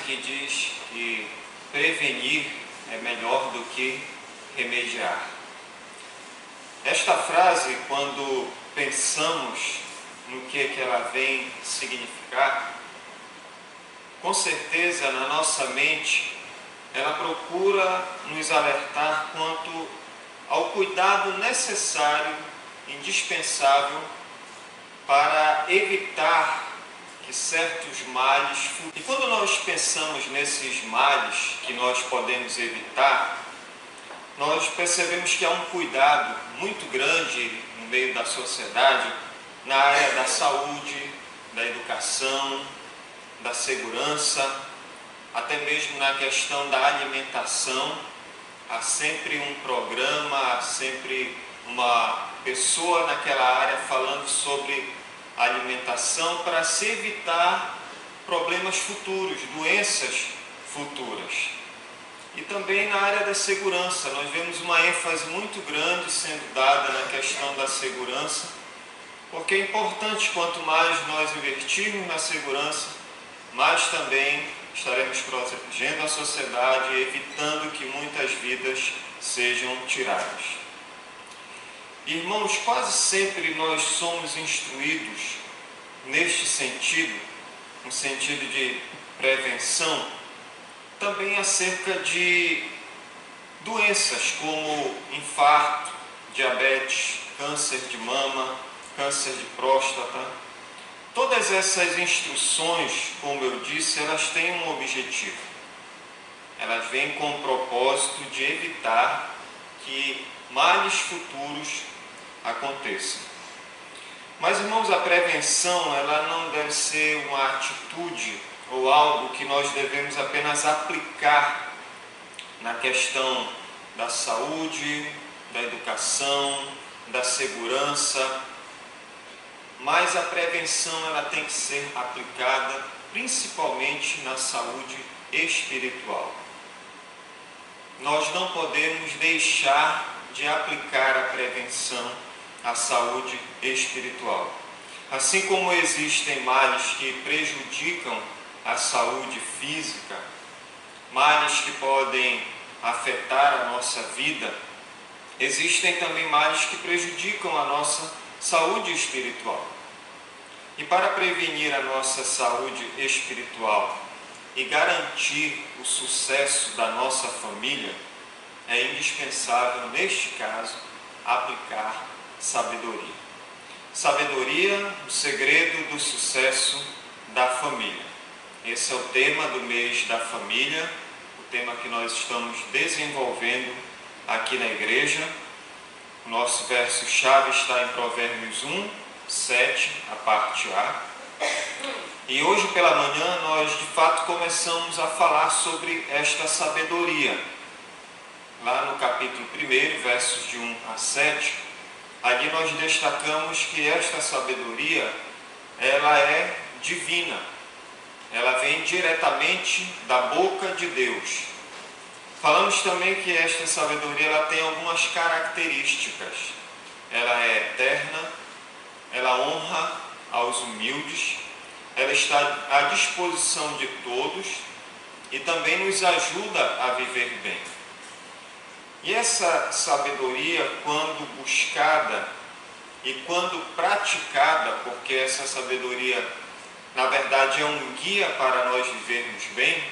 que diz que prevenir é melhor do que remediar. Esta frase, quando pensamos no que ela vem significar, com certeza na nossa mente ela procura nos alertar quanto ao cuidado necessário, indispensável, para evitar que certos males... E quando nós pensamos nesses males que nós podemos evitar, nós percebemos que há um cuidado muito grande no meio da sociedade, na área da saúde, da educação, da segurança, até mesmo na questão da alimentação. Há sempre um programa, há sempre uma pessoa naquela área falando sobre alimentação para se evitar problemas futuros, doenças futuras. E também na área da segurança, nós vemos uma ênfase muito grande sendo dada na questão da segurança, porque é importante, quanto mais nós investirmos na segurança, mais também estaremos protegendo a sociedade, evitando que muitas vidas sejam tiradas. Irmãos, quase sempre nós somos instruídos neste sentido, no sentido de prevenção, também acerca de doenças como infarto, diabetes, câncer de mama, câncer de próstata. Todas essas instruções, como eu disse, elas têm um objetivo. Elas vêm com o propósito de evitar que males futuros aconteçam. Mas, irmãos, a prevenção, ela não deve ser uma atitude ou algo que nós devemos apenas aplicar na questão da saúde, da educação, da segurança, mas a prevenção ela tem que ser aplicada principalmente na saúde espiritual. Nós não podemos deixar de aplicar a prevenção à saúde espiritual. Assim como existem males que prejudicam a saúde física, males que podem afetar a nossa vida, existem também males que prejudicam a nossa saúde espiritual. E para prevenir a nossa saúde espiritual e garantir o sucesso da nossa família, é indispensável, neste caso, aplicar sabedoria. Sabedoria, o segredo do sucesso da família. Esse é o tema do mês da família, o tema que nós estamos desenvolvendo aqui na igreja. O nosso verso-chave está em Provérbios 1, 7, a parte A. E hoje pela manhã nós de fato começamos a falar sobre esta sabedoria. Lá no capítulo 1, versos de 1 a 7, ali nós destacamos que esta sabedoria, ela é divina. Ela vem diretamente da boca de Deus. Falamos também que esta sabedoria ela tem algumas características. Ela é eterna, ela honra aos humildes, ela está à disposição de todos e também nos ajuda a viver bem. E essa sabedoria, quando buscada e quando praticada, porque essa sabedoria na verdade é um guia para nós vivermos bem,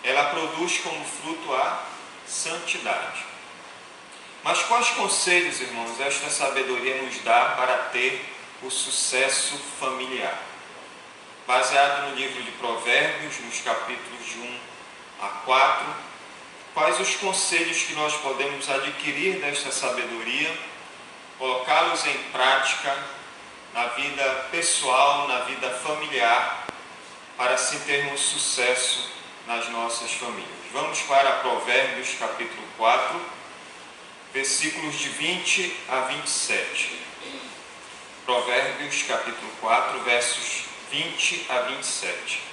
ela produz como fruto a santidade. Mas quais conselhos, irmãos, esta sabedoria nos dá para ter o sucesso familiar? Baseado no livro de Provérbios, nos capítulos de 1 a 4, quais os conselhos que nós podemos adquirir desta sabedoria, colocá-los em prática na vida pessoal, na vida familiar, para assim termos sucesso nas nossas famílias. Vamos para Provérbios capítulo 4, versículos de 20 a 27. Provérbios capítulo 4, versos 20 a 27.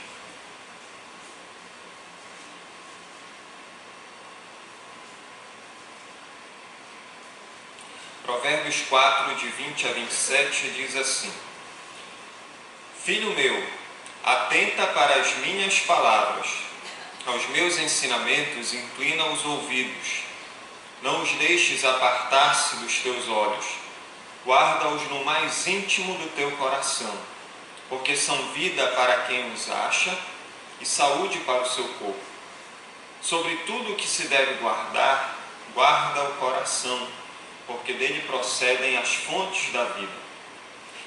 Provérbios 4, de 20 a 27, diz assim: Filho meu, atenta para as minhas palavras, Aos meus ensinamentos inclina os ouvidos. Não os deixes apartar-se dos teus olhos. Guarda-os no mais íntimo do teu coração, porque são vida para quem os acha e saúde para o seu corpo. Sobre tudo o que se deve guardar, guarda o coração, porque dele procedem as fontes da vida.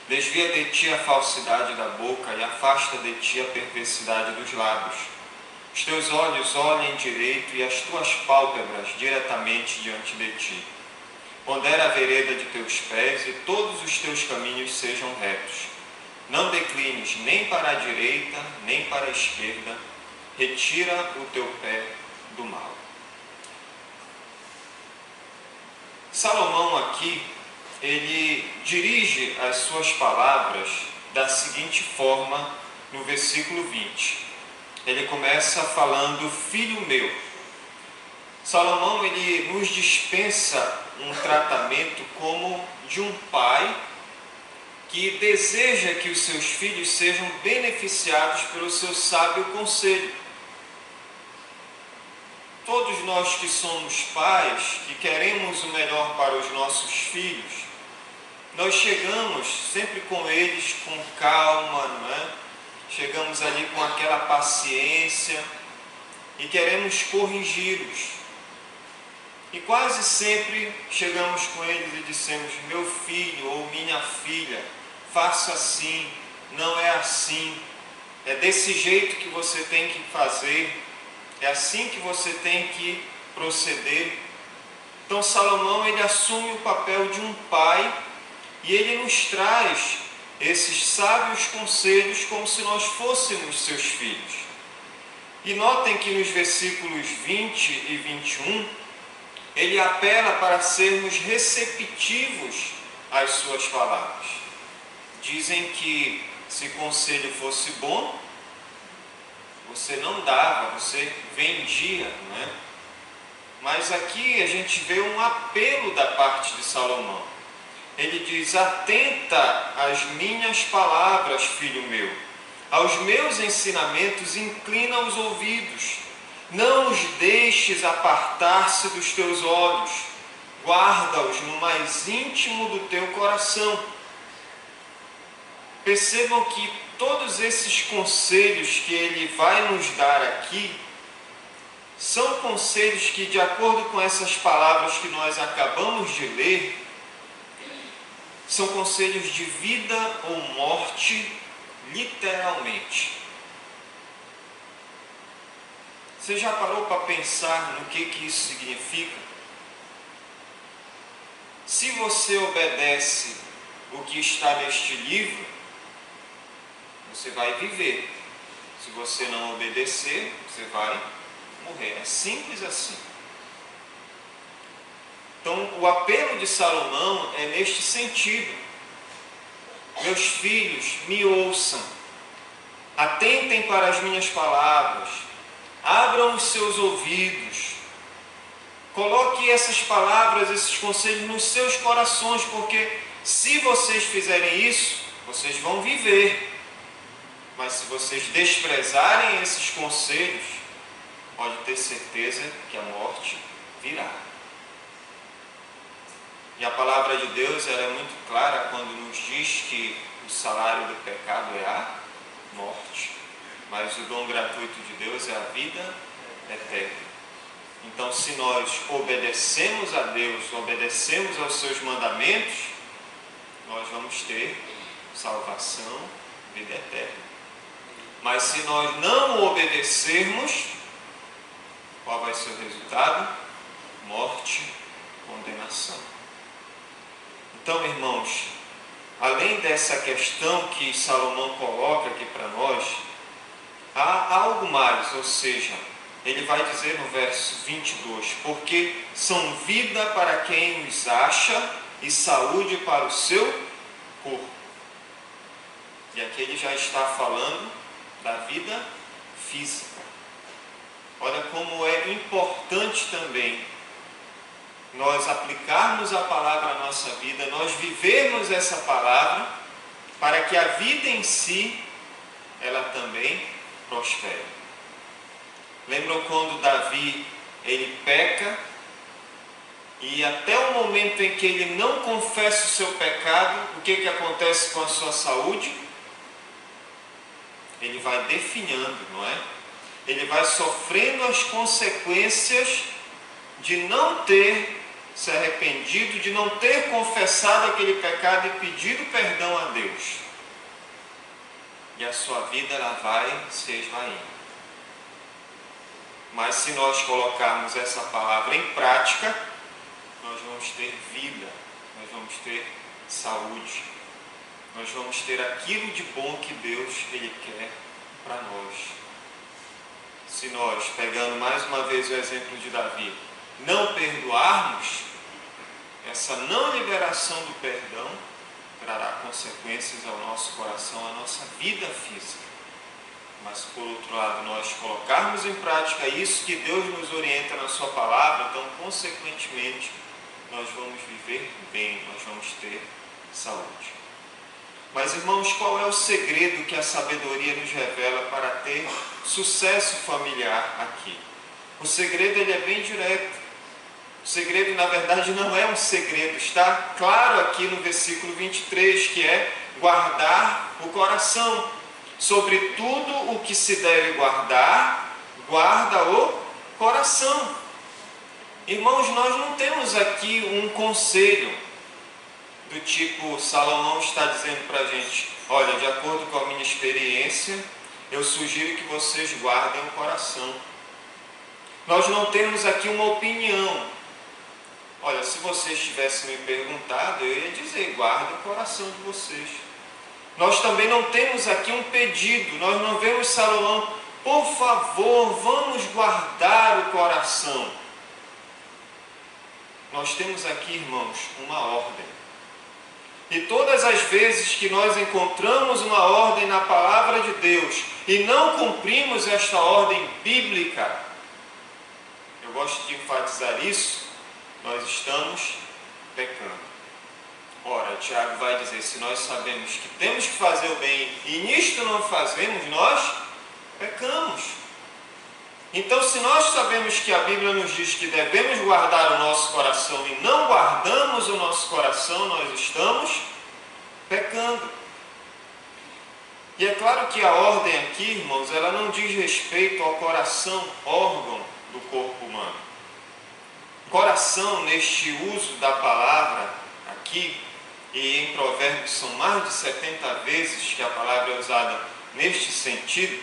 Desvia de ti a falsidade da boca e afasta de ti a perversidade dos lábios. Os teus olhos olhem direito e as tuas pálpebras diretamente diante de ti. Pondera a vereda de teus pés e todos os teus caminhos sejam retos. Não declines nem para a direita, nem para a esquerda. Retira o teu pé do mal. Salomão aqui, ele dirige as suas palavras da seguinte forma no versículo 20. Ele começa falando, filho meu. Salomão, ele nos dispensa um tratamento como de um pai que deseja que os seus filhos sejam beneficiados pelo seu sábio conselho. Todos nós que somos pais, que queremos o melhor para os nossos filhos, nós chegamos sempre com eles com calma, não é? Chegamos ali com aquela paciência e queremos corrigi-los. E quase sempre chegamos com eles e dissemos, meu filho ou minha filha, faça assim, não é assim, é desse jeito que você tem que fazer, é assim que você tem que proceder. Então Salomão, ele assume o papel de um pai e ele nos traz esses sábios conselhos como se nós fôssemos seus filhos. E notem que nos versículos 20 e 21, ele apela para sermos receptivos às suas palavras. Dizem que se conselho fosse bom, você não dava, você vendia, não é? Mas aqui a gente vê um apelo da parte de Salomão. Ele diz, atenta às minhas palavras, filho meu, aos meus ensinamentos inclina os ouvidos, não os deixes apartar-se dos teus olhos, guarda-os no mais íntimo do teu coração. Percebam que todos esses conselhos que ele vai nos dar aqui, são conselhos que, de acordo com essas palavras que nós acabamos de ler, são conselhos de vida ou morte, literalmente. Você já parou para pensar no que isso significa? Se você obedece o que está neste livro, você vai viver. Se você não obedecer, você vai morrer. É simples assim. Então, o apelo de Salomão é neste sentido. Meus filhos, me ouçam, atentem para as minhas palavras, abram os seus ouvidos, coloque essas palavras, esses conselhos nos seus corações, porque se vocês fizerem isso, vocês vão viver. Mas se vocês desprezarem esses conselhos, pode ter certeza que a morte virá. E a palavra de Deus, ela é muito clara quando nos diz que o salário do pecado é a morte, mas o dom gratuito de Deus é a vida eterna. Então, se nós obedecemos a Deus, obedecemos aos seus mandamentos, nós vamos ter salvação, vida eterna. Mas se nós não obedecermos, qual vai ser o resultado? Morte, condenação. Então, irmãos, além dessa questão que Salomão coloca aqui para nós, há algo mais, ou seja, ele vai dizer no verso 22, porque são vida para quem os acha e saúde para o seu corpo. E aqui ele já está falando da vida física. Olha como é importante também nós aplicarmos a palavra à nossa vida, nós vivermos essa palavra, para que a vida em si, ela também prospere. Lembram quando Davi, ele peca e até o momento em que ele não confessa o seu pecado, o que acontece com a sua saúde? Ele vai definhando, não é? Ele vai sofrendo as consequências de não ter se arrependido, de não ter confessado aquele pecado e pedido perdão a Deus. E a sua vida ela vai se esvaindo. Mas se nós colocarmos essa palavra em prática, nós vamos ter vida, nós vamos ter saúde, nós vamos ter aquilo de bom que Deus ele quer para nós. Se nós, pegando mais uma vez o exemplo de Davi, não perdoarmos, essa não liberação do perdão trará consequências ao nosso coração, à nossa vida física. Mas, por outro lado, nós colocarmos em prática isso que Deus nos orienta na sua palavra, então, consequentemente, nós vamos viver bem, nós vamos ter saúde. Mas, irmãos, qual é o segredo que a sabedoria nos revela para ter sucesso familiar aqui? O segredo ele é bem direto. O segredo, na verdade, não é um segredo. Está claro aqui no versículo 23, que é guardar o coração. Sobre tudo o que se deve guardar, guarda o coração. Irmãos, nós não temos aqui um conselho do tipo, Salomão está dizendo para a gente, olha, de acordo com a minha experiência, eu sugiro que vocês guardem o coração. Nós não temos aqui uma opinião. Olha, se vocês tivessem me perguntado, eu ia dizer, guardem o coração de vocês. Nós também não temos aqui um pedido, nós não vemos Salomão, por favor, vamos guardar o coração. Nós temos aqui, irmãos, uma ordem. E todas as vezes que nós encontramos uma ordem na palavra de Deus e não cumprimos esta ordem bíblica, eu gosto de enfatizar isso, nós estamos pecando. Ora, Tiago vai dizer, se nós sabemos que temos que fazer o bem e nisto não fazemos, nós pecamos. Então, se nós sabemos que a Bíblia nos diz que devemos guardar o nosso coração e não guardamos o nosso coração, nós estamos pecando. E é claro que a ordem aqui, irmãos, ela não diz respeito ao coração, órgão do corpo humano. Coração, neste uso da palavra aqui, e em Provérbios são mais de 70 vezes que a palavra é usada neste sentido,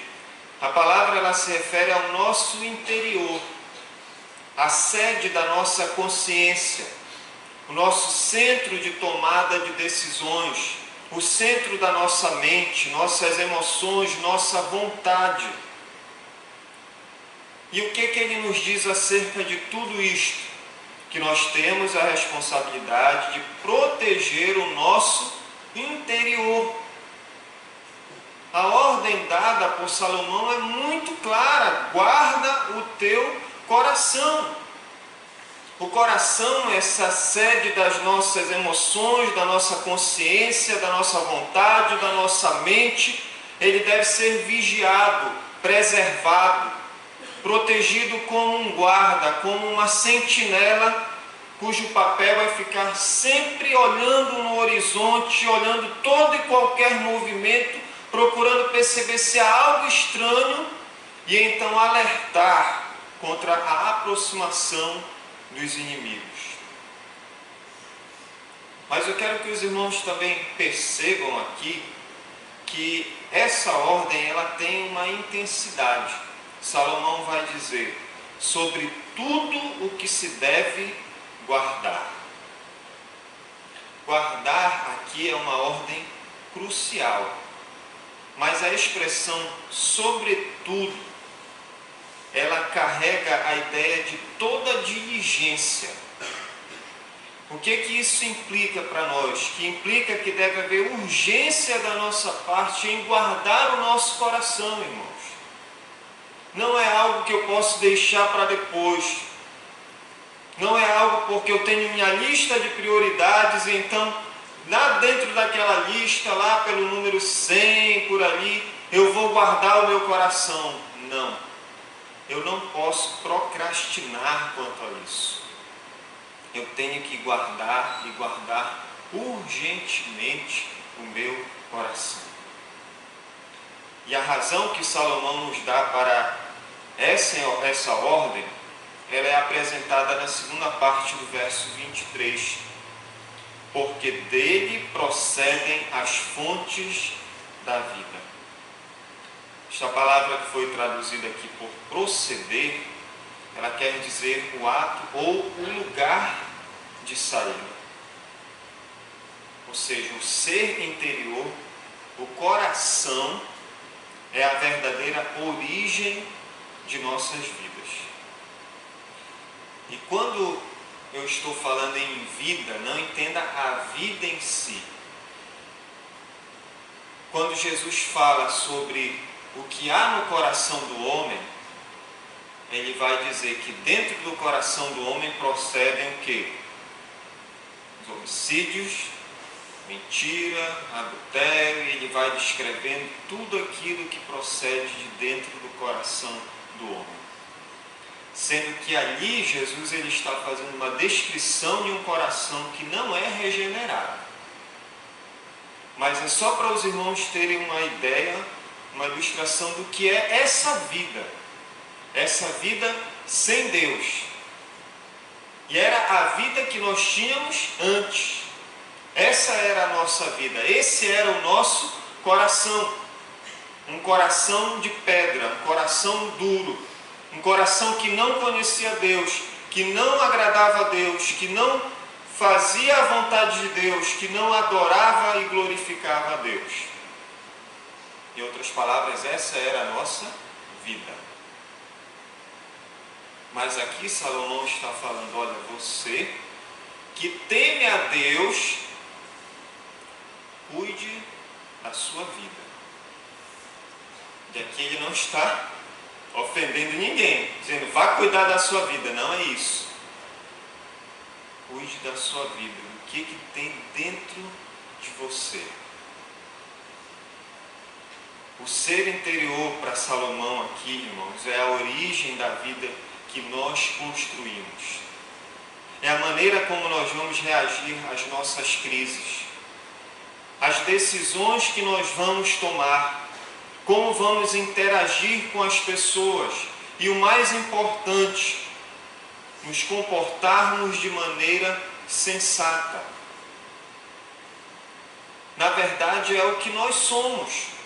a palavra ela se refere ao nosso interior, a sede da nossa consciência, o nosso centro de tomada de decisões, o centro da nossa mente, nossas emoções, nossa vontade. E o que ele nos diz acerca de tudo isto? Que nós temos a responsabilidade de proteger o nosso interior. A ordem dada por Salomão é muito clara: guarda o teu coração. O coração é essa sede das nossas emoções, da nossa consciência, da nossa vontade, da nossa mente. Ele deve ser vigiado, preservado, protegido como um guarda, como uma sentinela, cujo papel é ficar sempre olhando no horizonte, olhando todo e qualquer movimento, procurando perceber se há algo estranho e então alertar contra a aproximação dos inimigos. Mas eu quero que os irmãos também percebam aqui que essa ordem ela tem uma intensidade. Salomão vai dizer sobre tudo o que se deve guardar. Guardar aqui é uma ordem crucial, mas a expressão sobretudo, ela carrega a ideia de toda diligência. O que isso implica para nós? Que implica que deve haver urgência da nossa parte em guardar o nosso coração, irmãos. Não é algo que eu posso deixar para depois. Não é algo porque eu tenho minha lista de prioridades e então, lá dentro daquela lista, lá pelo número 100, por ali, eu vou guardar o meu coração. Não. eu não posso procrastinar quanto a isso. Eu tenho que guardar e guardar urgentemente o meu coração. E a razão que Salomão nos dá para essa ordem, ela é apresentada na segunda parte do verso 23. Porque dele procedem as fontes da vida. Esta palavra que foi traduzida aqui por proceder, ela quer dizer o ato ou o lugar de saída. Ou seja, o ser interior, o coração, é a verdadeira origem de nossas vidas. E quando eu estou falando em vida, não entenda a vida em si. Quando Jesus fala sobre o que há no coração do homem, ele vai dizer que dentro do coração do homem procedem o quê? Os homicídios, mentira, adultério, e ele vai descrevendo tudo aquilo que procede de dentro do coração do homem. Sendo que ali Jesus ele está fazendo uma descrição de um coração que não é regenerado. Mas é só para os irmãos terem uma ideia, uma ilustração do que é essa vida sem Deus. E era a vida que nós tínhamos antes. Essa era a nossa vida, esse era o nosso coração. Um coração de pedra, um coração duro, um coração que não conhecia Deus, que não agradava a Deus, que não fazia a vontade de Deus, que não adorava e glorificava a Deus. Em outras palavras, essa era a nossa vida. Mas aqui Salomão está falando, olha, você que teme a Deus, cuide da sua vida. E aqui ele não está ofendendo ninguém, dizendo, vá cuidar da sua vida. Não é isso. Cuide da sua vida, do que tem dentro de você. O ser interior para Salomão aqui, irmãos, é a origem da vida que nós construímos. É a maneira como nós vamos reagir às nossas crises, às decisões que nós vamos tomar, como vamos interagir com as pessoas e, o mais importante, nos comportarmos de maneira sensata. Na verdade, é o que nós somos.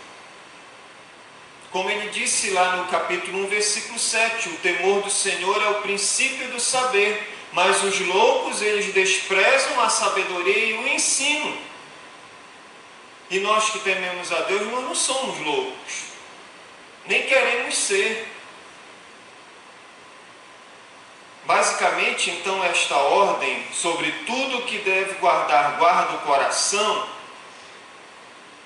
Como ele disse lá no capítulo 1, versículo 7, o temor do Senhor é o princípio do saber, mas os loucos, eles desprezam a sabedoria e o ensino. E nós que tememos a Deus, nós não somos loucos, nem queremos ser. Basicamente, então, esta ordem sobre tudo que deve guardar, guarda o coração,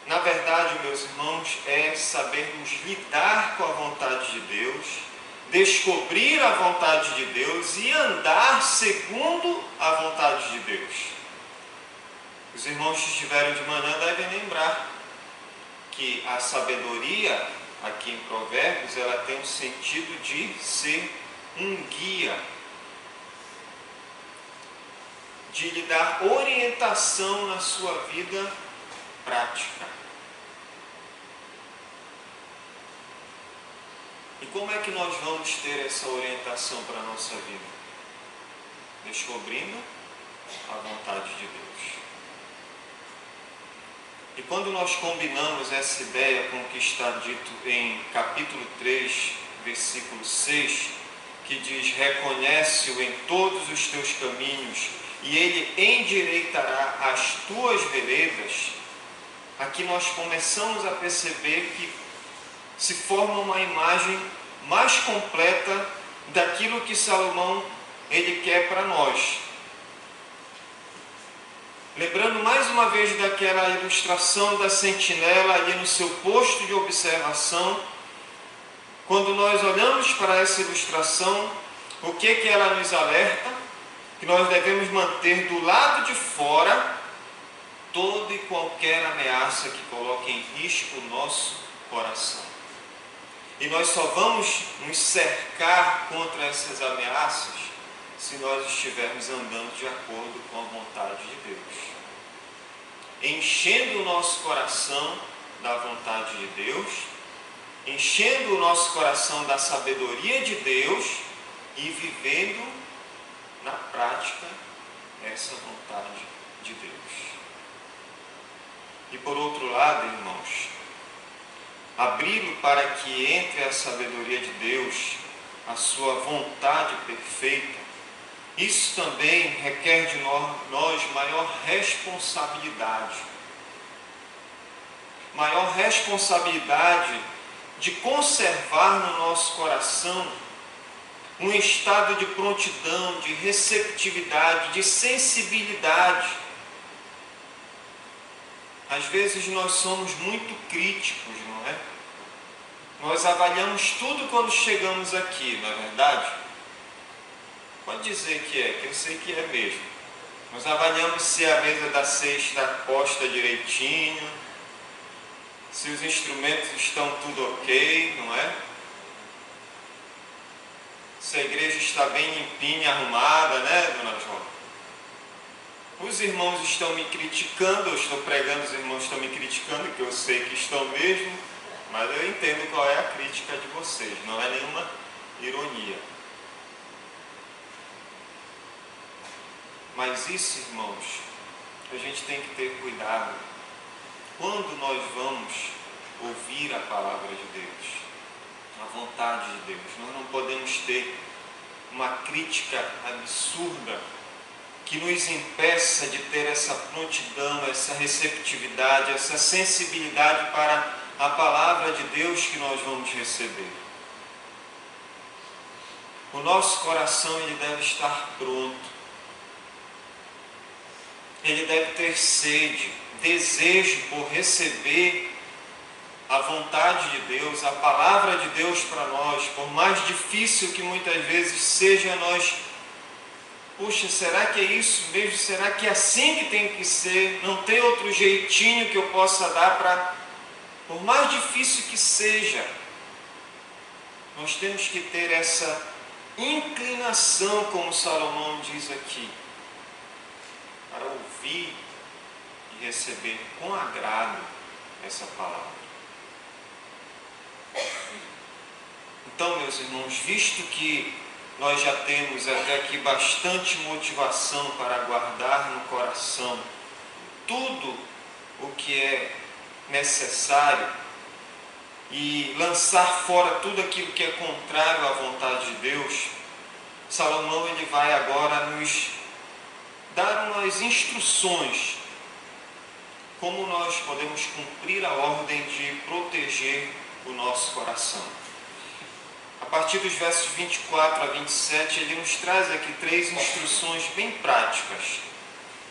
na verdade, meus irmãos, é sabermos lidar com a vontade de Deus, descobrir a vontade de Deus e andar segundo a vontade de Deus. Os irmãos que estiveram de manhã devem lembrar que a sabedoria, aqui em Provérbios, ela tem o sentido de ser um guia, de lhe dar orientação na sua vida prática. E como é que nós vamos ter essa orientação para a nossa vida? Descobrindo a vontade de Deus. E quando nós combinamos essa ideia com o que está dito em capítulo 3, versículo 6, que diz, reconhece-o em todos os teus caminhos e ele endireitará as tuas veredas, aqui nós começamos a perceber que se forma uma imagem mais completa daquilo que Salomão ele quer para nós. Lembrando mais uma vez daquela ilustração da sentinela ali no seu posto de observação, quando nós olhamos para essa ilustração, o que ela nos alerta? Que nós devemos manter do lado de fora toda e qualquer ameaça que coloque em risco o nosso coração. E nós só vamos nos cercar contra essas ameaças se nós estivermos andando de acordo com a vontade de Deus. Enchendo o nosso coração da vontade de Deus, enchendo o nosso coração da sabedoria de Deus e vivendo na prática essa vontade de Deus. E por outro lado, irmãos, abri-lo para que entre a sabedoria de Deus, a sua vontade perfeita, isso também requer de nós maior responsabilidade. Maior responsabilidade de conservar no nosso coração um estado de prontidão, de receptividade, de sensibilidade. Às vezes nós somos muito críticos, não é? Nós avaliamos tudo quando chegamos aqui, não é verdade? Pode dizer que é, que eu sei que é mesmo. Nós avaliamos se a mesa da ceia está posta direitinho, se os instrumentos estão tudo ok, não é? Se a igreja está bem limpinha, arrumada, né, dona João? Os irmãos estão me criticando, eu estou pregando, os irmãos estão me criticando, que eu sei que estão mesmo, mas eu entendo qual é a crítica de vocês, não é nenhuma ironia. Mas isso, irmãos, a gente tem que ter cuidado. Quando nós vamos ouvir a palavra de Deus, a vontade de Deus, nós não podemos ter uma crítica absurda que nos impeça de ter essa prontidão, essa receptividade, essa sensibilidade para a palavra de Deus que nós vamos receber. O nosso coração ele deve estar pronto. Ele deve ter sede, desejo por receber a vontade de Deus, a palavra de Deus para nós, por mais difícil que muitas vezes seja nós, puxa, será que é isso mesmo? Será que é assim que tem que ser? Não tem outro jeitinho que eu possa dar para... Por mais difícil que seja, nós temos que ter essa inclinação, como Salomão diz aqui, para ouvir e receber com agrado essa palavra. Então, meus irmãos, visto que nós já temos até aqui bastante motivação para guardar no coração tudo o que é necessário e lançar fora tudo aquilo que é contrário à vontade de Deus, Salomão ele vai agora nos dar umas instruções como nós podemos cumprir a ordem de proteger o nosso coração. A partir dos versos 24 a 27, ele nos traz aqui 3 instruções bem práticas.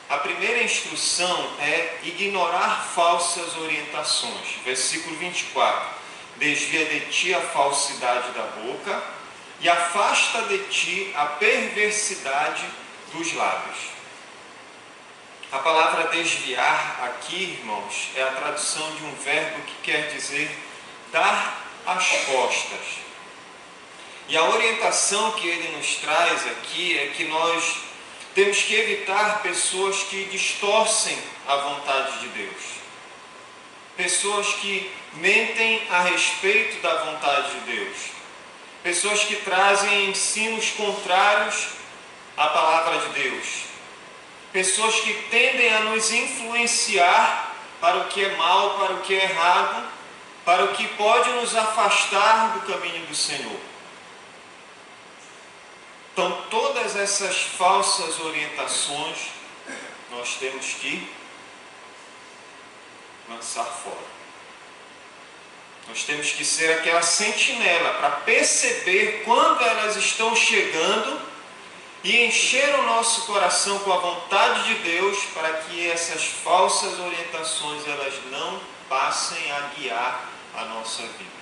A primeira instrução é ignorar falsas orientações. Versículo 24. Desvia de ti a falsidade da boca e afasta de ti a perversidade dos lábios. A palavra desviar aqui, irmãos, é a tradução de um verbo que quer dizer dar as costas. E a orientação que ele nos traz aqui é que nós temos que evitar pessoas que distorcem a vontade de Deus. Pessoas que mentem a respeito da vontade de Deus. Pessoas que trazem ensinos contrários à palavra de Deus. Pessoas que tendem a nos influenciar para o que é mal, para o que é errado, para o que pode nos afastar do caminho do Senhor. Então, todas essas falsas orientações, nós temos que lançar fora. Nós temos que ser aquela sentinela para perceber quando elas estão chegando e encher o nosso coração com a vontade de Deus para que essas falsas orientações elas não passem a guiar a nossa vida.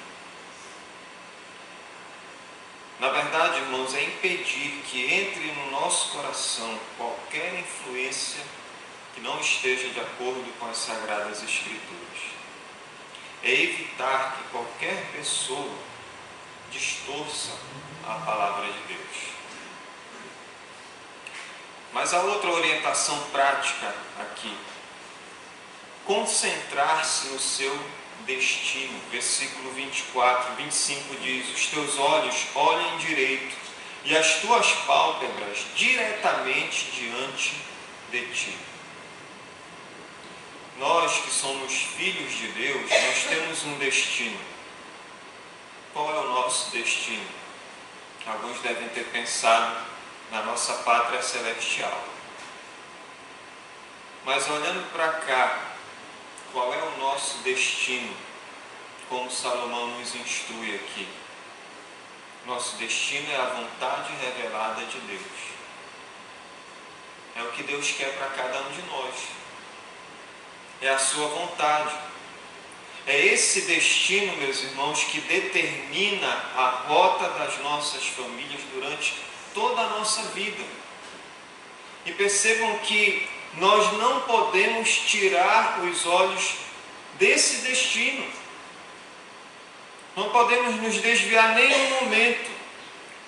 Na verdade, irmãos, é impedir que entre no nosso coração qualquer influência que não esteja de acordo com as Sagradas Escrituras. É evitar que qualquer pessoa distorça a palavra de Deus. Mas a outra orientação prática aqui, concentrar-se no seu destino. Versículo 24, 25 diz: os teus olhos olhem direito e as tuas pálpebras diretamente diante de ti. Nós que somos filhos de Deus, nós temos um destino. Qual é o nosso destino? Alguns devem ter pensado na nossa pátria celestial. Mas olhando para cá, qual é o nosso destino? Como Salomão nos instrui aqui. Nosso destino é a vontade revelada de Deus. É o que Deus quer para cada um de nós. É a sua vontade. É esse destino, meus irmãos, que determina a rota das nossas famílias durante toda a nossa vida. E percebam que nós não podemos tirar os olhos desse destino. Não podemos nos desviar nem um momento.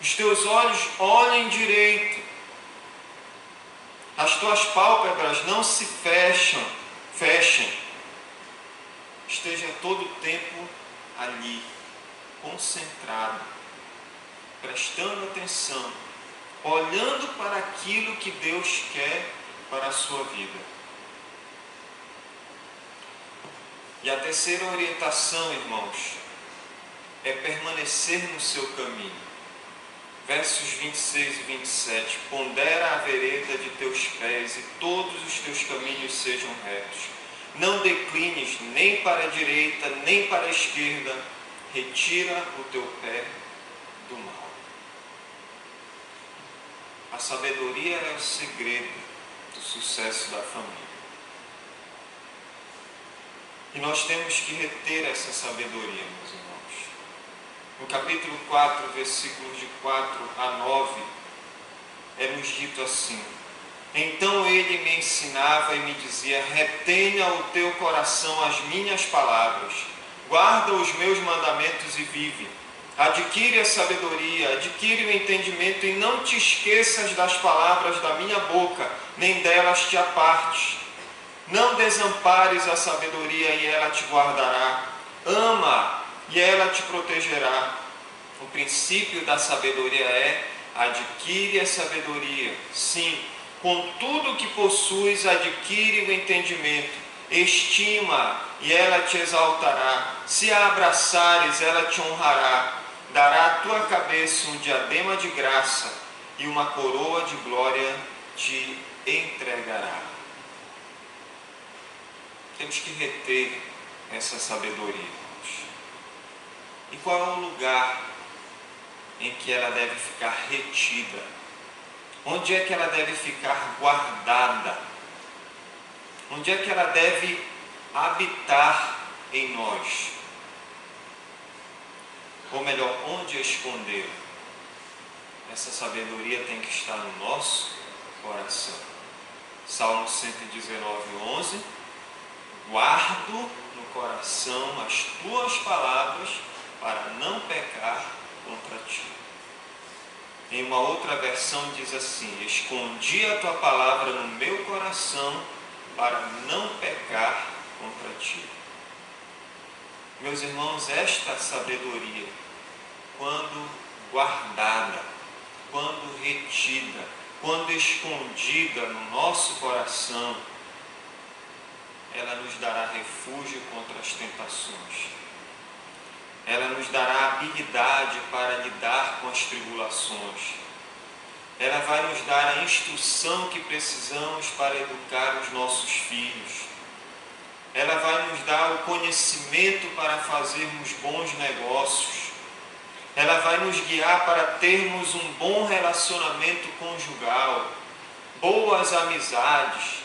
Os teus olhos olhem direito. As tuas pálpebras não se fechem. Esteja todo o tempo ali, concentrado, prestando atenção, olhando para aquilo que Deus quer para a sua vida. E a terceira orientação, irmãos, é permanecer no seu caminho. Versos 26 e 27. Pondera a vereda de teus pés e todos os teus caminhos sejam retos. Não declines nem para a direita, nem para a esquerda. Retira o teu pé do mal. A sabedoria é o segredo do sucesso da família. E nós temos que reter essa sabedoria, meus irmãos. No capítulo 4, versículos de 4 a 9, é-nos dito assim: então ele me ensinava e me dizia: retenha o teu coração as minhas palavras, guarda os meus mandamentos e vive. Adquire a sabedoria, adquire o entendimento e não te esqueças das palavras da minha boca, nem delas te apartes. Não desampares a sabedoria e ela te guardará. Ama e ela te protegerá. O princípio da sabedoria é: adquire a sabedoria. Sim, com tudo que possuis, adquire o entendimento. Estima e ela te exaltará. Se a abraçares, ela te honrará. Dará à tua cabeça um diadema de graça e uma coroa de glória te entregará. Temos que reter essa sabedoria. E qual é o lugar em que ela deve ficar retida? Onde é que ela deve ficar guardada? Onde é que ela deve habitar em nós? Ou melhor, onde escondê-la? Essa sabedoria tem que estar no nosso coração. Salmo 119, 11. Guardo no coração as tuas palavras para não pecar contra ti. Em uma outra versão diz assim: escondi a tua palavra no meu coração para não pecar contra ti. Meus irmãos, esta sabedoria, quando guardada, quando retida, quando escondida no nosso coração, ela nos dará refúgio contra as tentações. Ela nos dará habilidade para lidar com as tribulações. Ela vai nos dar a instrução que precisamos para educar os nossos filhos. Ela vai nos dar o conhecimento para fazermos bons negócios. Ela vai nos guiar para termos um bom relacionamento conjugal, boas amizades.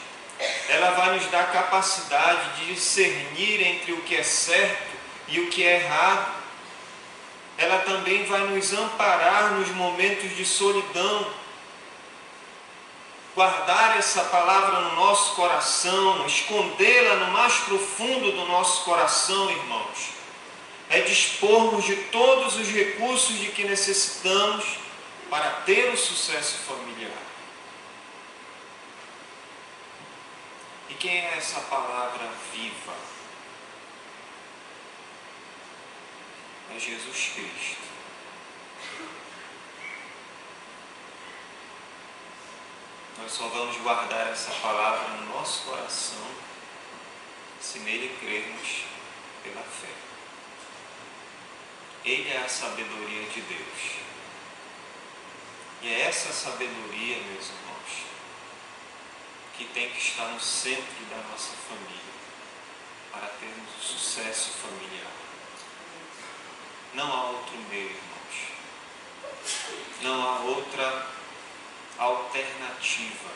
Ela vai nos dar capacidade de discernir entre o que é certo e o que é errado. Ela também vai nos amparar nos momentos de solidão. Guardar essa palavra no nosso coração, escondê-la no mais profundo do nosso coração, irmãos, é dispormos de todos os recursos de que necessitamos para ter o sucesso familiar. E quem é essa palavra viva? É Jesus Cristo. Nós só vamos guardar essa palavra no nosso coração se nele crermos pela fé. Ele é a sabedoria de Deus. E é essa sabedoria, meus irmãos, que tem que estar no centro da nossa família, para termos o sucesso familiar. Não há outro meio, irmãos. Não há outra alternativa.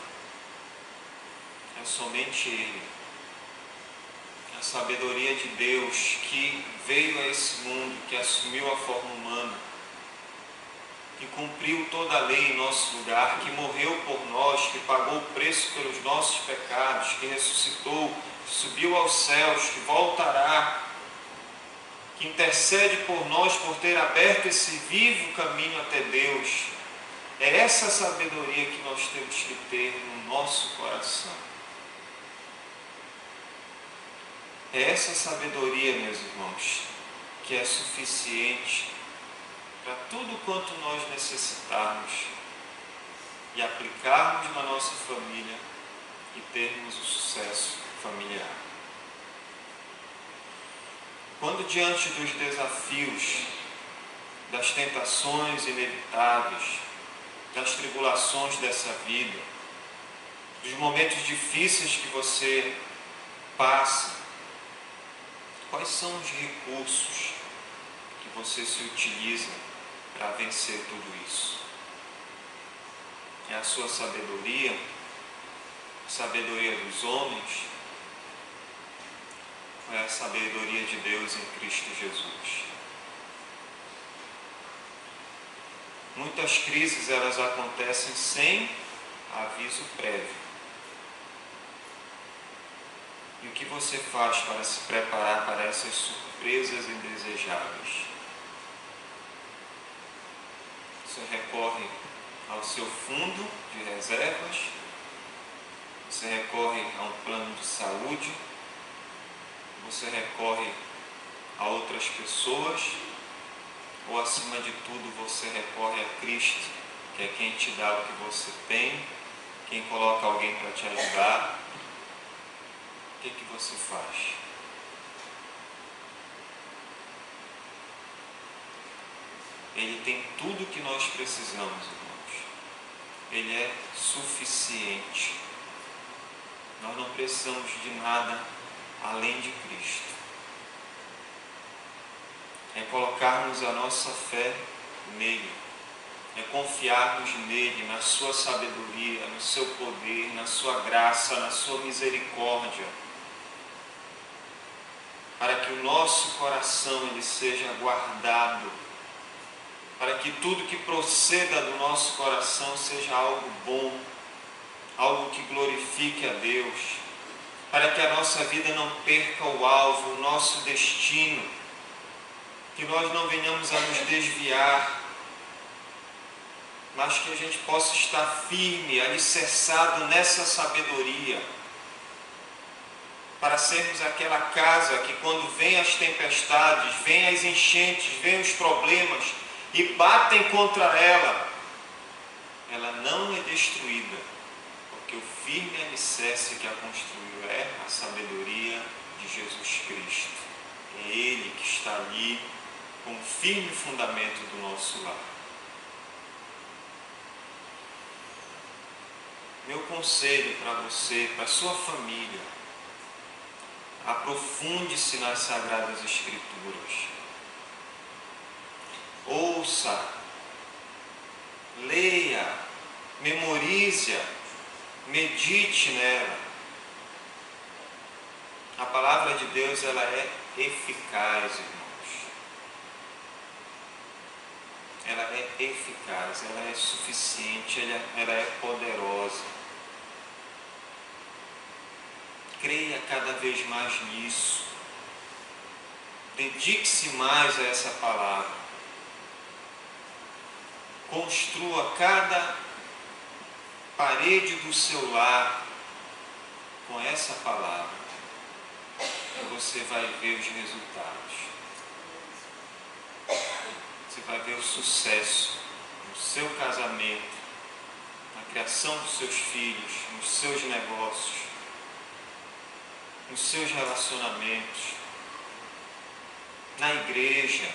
É somente Ele. A sabedoria de Deus que veio a esse mundo, que assumiu a forma humana, que cumpriu toda a lei em nosso lugar, que morreu por nós, que pagou o preço pelos nossos pecados, que ressuscitou, que subiu aos céus, que voltará, que intercede por nós por ter aberto esse vivo caminho até Deus. É essa sabedoria que nós temos que ter no nosso coração. É essa sabedoria, meus irmãos, que é suficiente para tudo quanto nós necessitarmos e aplicarmos na nossa família e termos o sucesso familiar. Quando diante dos desafios, das tentações inevitáveis, das tribulações dessa vida, dos momentos difíceis que você passa, quais são os recursos que você se utiliza para vencer tudo isso? É a sua sabedoria, a sabedoria dos homens, ou é a sabedoria de Deus em Cristo Jesus? Muitas crises, elas acontecem sem aviso prévio. E o que você faz para se preparar para essas surpresas indesejáveis? Você recorre ao seu fundo de reservas, você recorre a um plano de saúde, você recorre a outras pessoas, ou acima de tudo você recorre a Cristo, que é quem te dá o que você tem, quem coloca alguém para te ajudar. O que você faz? Ele tem tudo o que nós precisamos, irmãos. Ele é suficiente. Nós não precisamos de nada além de Cristo. É colocarmos a nossa fé nele, é confiarmos nele, na sua sabedoria, no seu poder, na sua graça, na sua misericórdia, para que o nosso coração ele seja guardado, para que tudo que proceda do nosso coração seja algo bom, algo que glorifique a Deus, para que a nossa vida não perca o alvo, o nosso destino, que nós não venhamos a nos desviar, mas que a gente possa estar firme, alicerçado nessa sabedoria, para sermos aquela casa que quando vêm as tempestades, vêm as enchentes, vêm os problemas e batem contra ela, ela não é destruída, porque o firme alicerce que a construiu é a sabedoria de Jesus Cristo. É Ele que está ali como firme fundamento do nosso lar. Meu conselho para você, para a sua família, aprofunde-se nas Sagradas Escrituras. Ouça, leia, memorize-a, medite nela. A palavra de Deus, ela é eficaz, irmãos. Ela é eficaz, ela é suficiente, ela é poderosa. Creia cada vez mais nisso. Dedique-se mais a essa palavra. Construa cada parede do seu lar com essa palavra. E você vai ver os resultados. Você vai ver o sucesso no seu casamento, na criação dos seus filhos, nos seus negócios, nos seus relacionamentos, na igreja.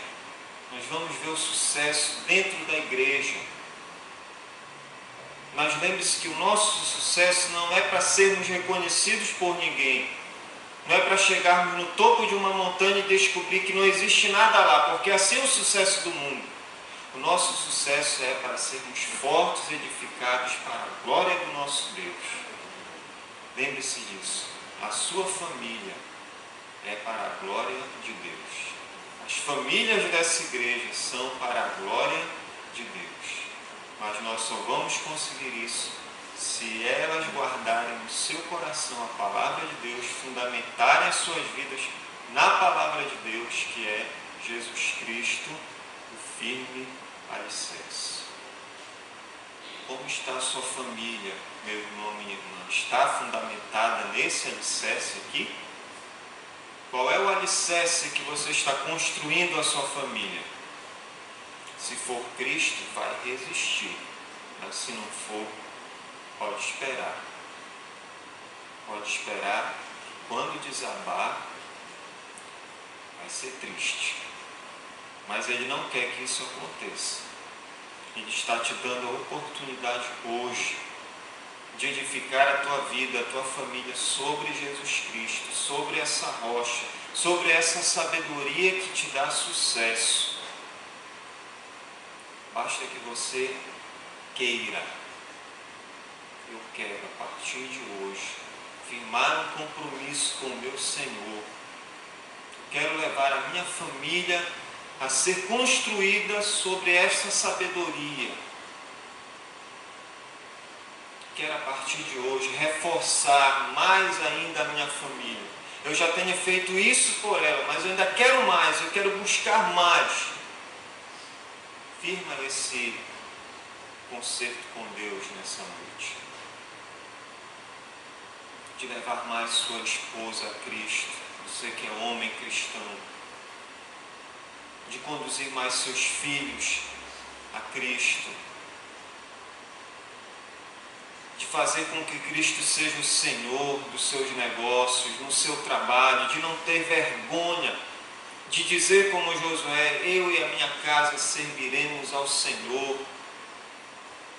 Nós vamos ver o sucesso dentro da igreja. Mas lembre-se que o nosso sucesso não é para sermos reconhecidos por ninguém. Não é para chegarmos no topo de uma montanha e descobrir que não existe nada lá, porque assim é o sucesso do mundo. O nosso sucesso é para sermos fortes e edificados para a glória do nosso Deus. Lembre-se disso. A sua família é para a glória de Deus. As famílias dessa igreja são para a glória de Deus. Mas nós só vamos conseguir isso se elas guardarem no seu coração a palavra de Deus, fundamentarem as suas vidas na palavra de Deus, que é Jesus Cristo, o firme alicerce. Como está a sua família, meu irmão, minha irmã? Está fundamentada nesse alicerce aqui? Qual é o alicerce que você está construindo a sua família? Se for Cristo, vai resistir. Mas se não for, pode esperar. Pode esperar. Quando desabar, vai ser triste. Mas Ele não quer que isso aconteça. Ele está te dando a oportunidade hoje de edificar a tua vida, a tua família sobre Jesus Cristo, sobre essa rocha, sobre essa sabedoria que te dá sucesso. Basta que você queira. Eu quero, a partir de hoje, firmar um compromisso com o meu Senhor. Eu quero levar a minha família a ser construída sobre esta sabedoria. Quero, a partir de hoje, reforçar mais ainda a minha família. Eu já tenho feito isso por ela, mas eu ainda quero mais, eu quero buscar mais. Firma esse concerto com Deus nessa noite. De levar mais sua esposa a Cristo, você que é homem cristão. De conduzir mais seus filhos a Cristo. De fazer com que Cristo seja o Senhor dos seus negócios, no seu trabalho, de não ter vergonha, de dizer como Josué, eu e a minha casa serviremos ao Senhor,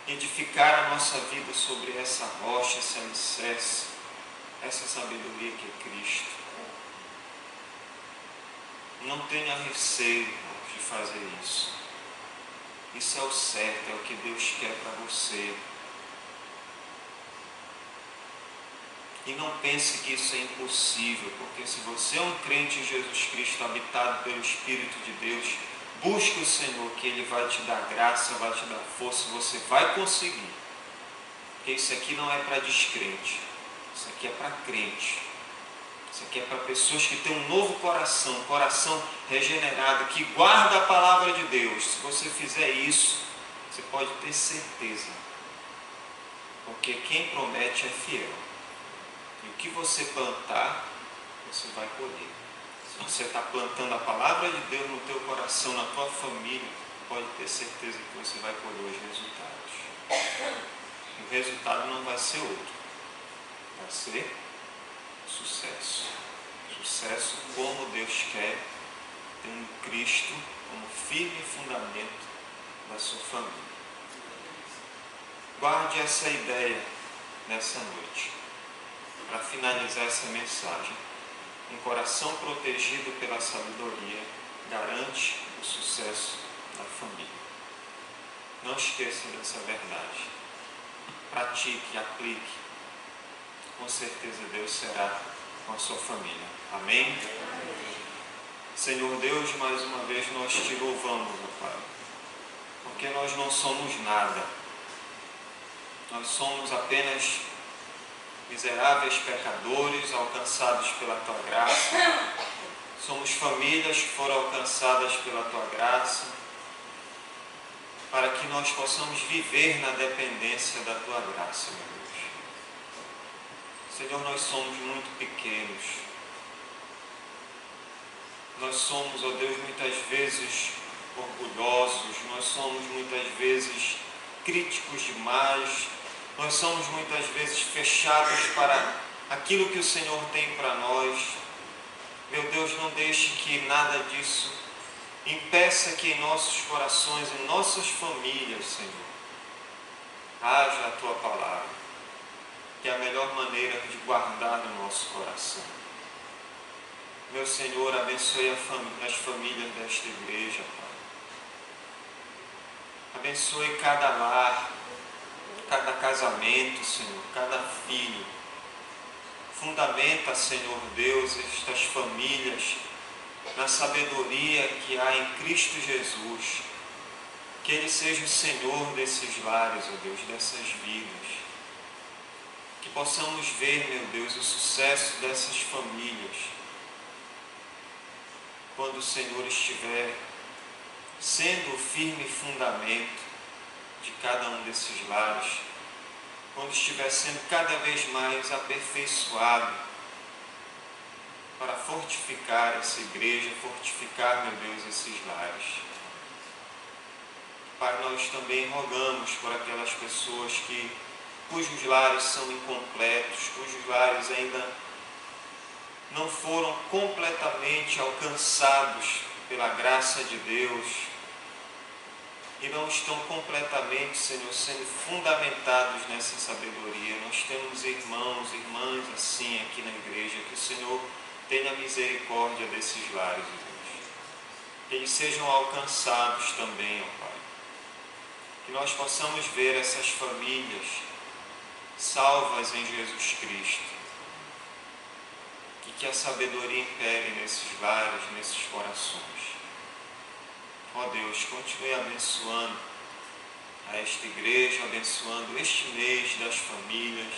edificar a nossa vida sobre essa rocha, esse alicerce, essa sabedoria que é Cristo. Não tenha receio de fazer isso. Isso é o certo, é o que Deus quer para você. E não pense que isso é impossível, porque se você é um crente em Jesus Cristo, habitado pelo Espírito de Deus, busque o Senhor, que Ele vai te dar graça, vai te dar força, você vai conseguir. Porque isso aqui não é para descrente, isso aqui é para crente. Isso aqui é para pessoas que têm um novo coração, um coração regenerado, que guarda a palavra de Deus. Se você fizer isso, você pode ter certeza, porque quem promete é fiel. E o que você plantar, você vai colher. Se você está plantando a palavra de Deus no teu coração, na tua família, pode ter certeza que você vai colher os resultados. E o resultado não vai ser outro. Vai ser sucesso. Sucesso como Deus quer, tendo Cristo como firme fundamento da sua família. Guarde essa ideia nessa noite. Para finalizar essa mensagem, um coração protegido pela sabedoria garante o sucesso da família. Não esqueça dessa verdade. Pratique, aplique. Com certeza Deus será com a sua família. Amém? Senhor Deus, mais uma vez nós te louvamos, ó Pai, porque nós não somos nada. Nós somos apenas miseráveis pecadores alcançados pela Tua graça. Somos famílias que foram alcançadas pela Tua graça, para que nós possamos viver na dependência da Tua graça, meu Deus. Senhor, nós somos muito pequenos. Nós somos, ó Deus, muitas vezes orgulhosos, nós somos muitas vezes críticos demais, nós somos muitas vezes fechados para aquilo que o Senhor tem para nós. Meu Deus, não deixe que nada disso impeça que em nossos corações, em nossas famílias, Senhor, haja a Tua palavra, que é a melhor maneira de guardar no nosso coração. Meu Senhor, abençoe as famílias desta igreja, Pai. Abençoe cada lar, cada casamento, Senhor, cada filho. Fundamenta, Senhor Deus, estas famílias na sabedoria que há em Cristo Jesus. Que Ele seja o Senhor desses lares, ó Deus, dessas vidas. Que possamos ver, meu Deus, o sucesso dessas famílias quando o Senhor estiver sendo o firme fundamento de cada um desses lares, quando estiver sendo cada vez mais aperfeiçoado para fortificar essa igreja, fortificar, meu Deus, esses lares. Pai, nós também rogamos por aquelas pessoas cujos lares são incompletos, cujos lares ainda não foram completamente alcançados pela graça de Deus e não estão completamente, Senhor, sendo fundamentados nessa sabedoria. Nós temos irmãos, irmãs assim aqui na igreja, que o Senhor tenha misericórdia desses lares, Deus. Que eles sejam alcançados também, ó Pai. Que nós possamos ver essas famílias salvas em Jesus Cristo. Que a sabedoria impere nesses lares, nesses corações. Ó Deus, continue abençoando a esta igreja, abençoando este mês das famílias.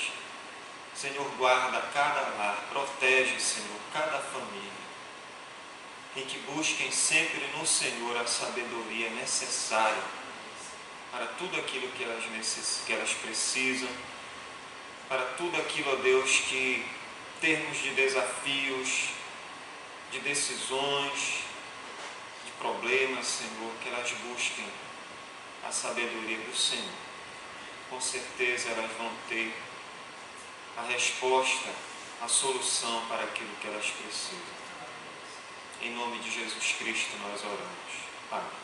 Senhor, guarda cada lar, protege, Senhor, cada família. E que busquem sempre no Senhor a sabedoria necessária para tudo aquilo que elas precisam, para tudo aquilo, ó Deus, que termos de desafios, de decisões, de problemas, Senhor, que elas busquem a sabedoria do Senhor. Com certeza elas vão ter a resposta, a solução para aquilo que elas precisam. Em nome de Jesus Cristo nós oramos. Amém.